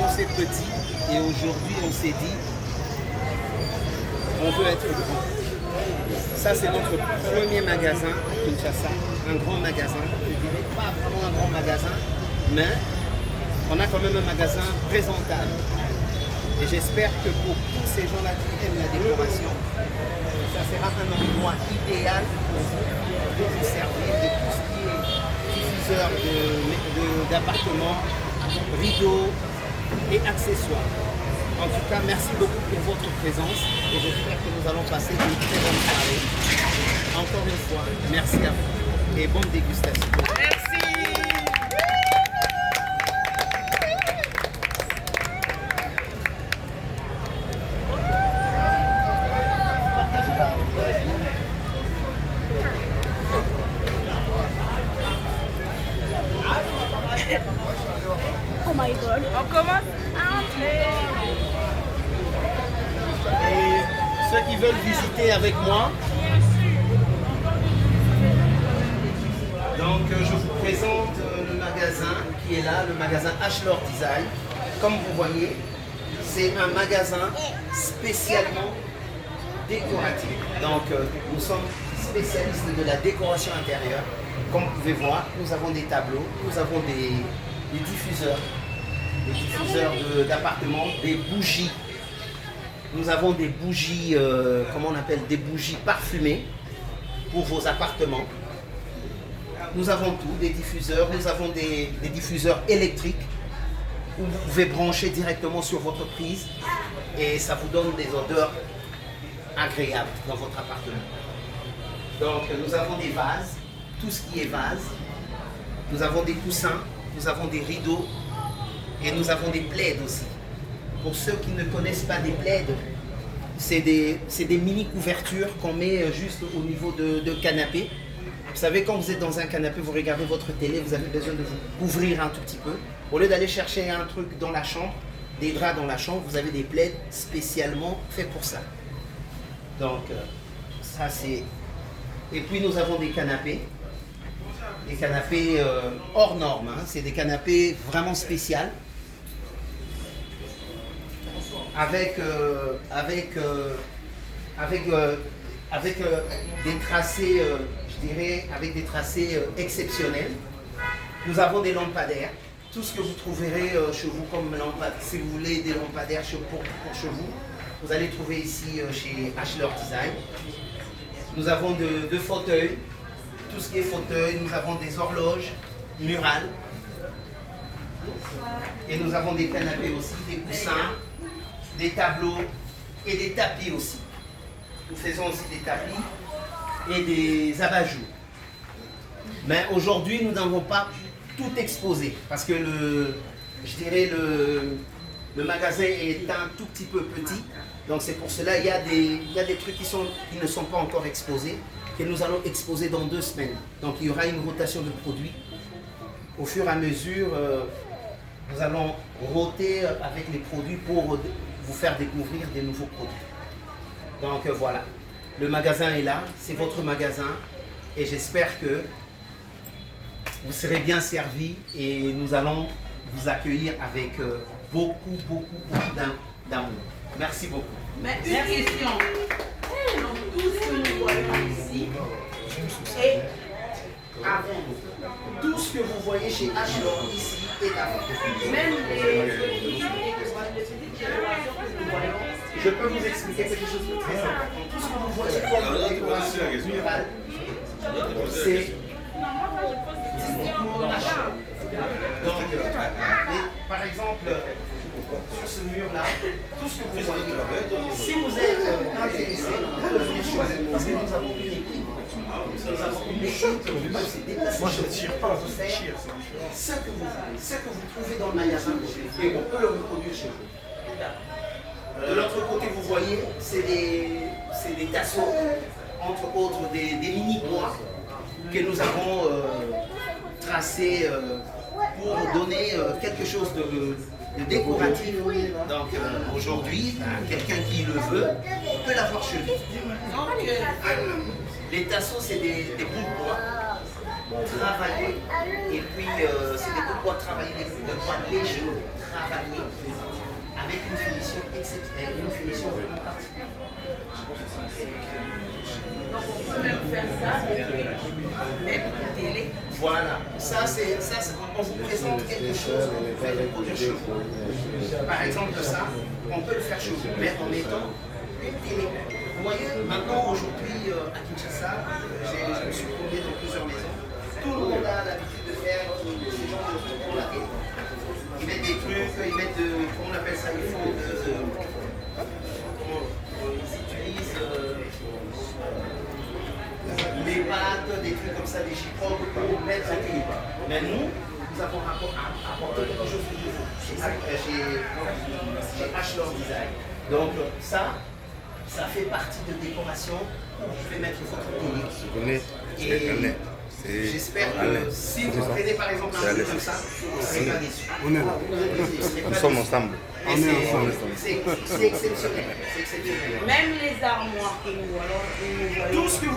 commencé petit et aujourd'hui on s'est dit on veut être grand. Ça c'est notre premier magasin à Kinshasa, un grand magasin. Je ne dirais pas vraiment un grand magasin, mais on a quand même un magasin présentable. Et j'espère que pour tous ces gens-là qui aiment la décoration, ça sera un endroit idéal pour vous servir de tout ce qui est diffuseur d'appartements, rideaux et accessoires. En tout cas, merci beaucoup pour votre présence et j'espère que nous allons passer une très bonne soirée. Encore une fois, merci à vous et bonne dégustation. Merci. Oh my god. On commence. Et ceux qui veulent visiter avec moi, donc je vous présente le magasin qui est là, le magasin Ashlor Design. Comme vous voyez, c'est un magasin spécialement décoratif. Donc nous sommes spécialistes de la décoration intérieure. Comme vous pouvez voir, nous avons des tableaux, nous avons des diffuseurs d'appartements, des bougies. Nous avons des bougies, comment on appelle, des bougies parfumées pour vos appartements. Nous avons tout, des diffuseurs, nous avons des diffuseurs électriques où vous pouvez brancher directement sur votre prise et ça vous donne des odeurs agréables dans votre appartement. Donc nous avons des vases, tout ce qui est vase, nous avons des coussins, nous avons des rideaux et nous avons des plaids aussi. Pour ceux qui ne connaissent pas des plaids, c'est des mini couvertures qu'on met juste au niveau de canapé. Vous savez, quand vous êtes dans un canapé, vous regardez votre télé, vous avez besoin de vous couvrir un tout petit peu. Au lieu d'aller chercher un truc dans la chambre, des draps dans la chambre, vous avez des plaids spécialement faits pour ça. Donc, ça c'est... Et puis nous avons des canapés hors normes, hein. C'est des canapés vraiment spéciaux. Avec des tracés, je dirais, avec des tracés exceptionnels. Nous avons des lampadaires. Tout ce que vous trouverez chez vous comme lampadaires, si vous voulez des lampadaires pour chez vous, vous allez trouver ici chez Ashlor Design. Nous avons deux fauteuils, tout ce qui est fauteuil. Nous avons des horloges murales. Et nous avons des canapés aussi, des coussins, des tableaux et des tapis aussi. Nous faisons aussi des tapis et des abat-jours. Mais aujourd'hui, nous n'avons pas tout exposé parce que le magasin est un tout petit peu petit. Donc c'est pour cela qu'il y a des trucs qui ne sont pas encore exposés, que nous allons exposer dans 2 semaines. Donc il y aura une rotation de produits. Au fur et à mesure, nous allons roter avec les produits pour vous faire découvrir des nouveaux produits. Donc voilà, le magasin est là, c'est votre magasin et j'espère que vous serez bien servis et nous allons vous accueillir avec beaucoup d'amour. Merci beaucoup. Mais une question. Tout ce que nous voyons ici est avant. Tout ce que vous voyez chez Ashlor ici est avant. Même les petites décorations que nous voyons. Je peux vous expliquer quelque chose de très important. Tout ce que vous voyez comme décoration murale, c'est uniquement Ashlor. Donc, par exemple, sur ce mur-là, tout ce que vous voyez, si vous êtes intéressé, vous pouvez choisir. Parce que nous avons une équipe. Nous avons une équipe qui s'est déplacée. Moi, je ne tire pas, je tire. Ce que vous voulez, ce que vous trouvez dans le magasin, et on peut le reproduire chez vous. De l'autre côté, vous voyez, c'est des tasseaux, entre autres des mini-bois que nous avons tracés pour donner quelque chose de décoratif. Donc aujourd'hui, quelqu'un qui le veut peut l'avoir chez lui. Donc les tasseaux, c'est des bouts de bois travaillés. Et puis c'est des bouts de bois travaillés, des bouts de bois légers. travaillé avec une finition exceptionnelle, une finition vraiment particulière. Donc on peut même faire ça avec une télé. Voilà, on vous présente quelque chose qu'on peut faire reproduire chez vous. Par exemple, ça, on peut le faire chez vous, mais en mettant une télé. Vous voyez, maintenant, aujourd'hui, à Kinshasa, je me suis promené dans plusieurs maisons. Tout le monde a l'habitude de faire ces genres de trucs pour la télé. Ils mettent des trucs, ils mettent de, comment on appelle ça, ils font ils utilisent les pâtes, des trucs comme ça, des chiproques pour mettre la télé. Mais nous avons apporté quelque chose de nouveau chez Ashlor Design. Donc ça fait partie de décoration où vous pouvez mettre votre télé. Et j'espère que si vous prenez par exemple un truc comme ça, vous ne serez pas déçus. On est là. Nous sommes ensemble. On est ensemble. C'est exceptionnel. Même les armoires que nous voyons, Tout ce que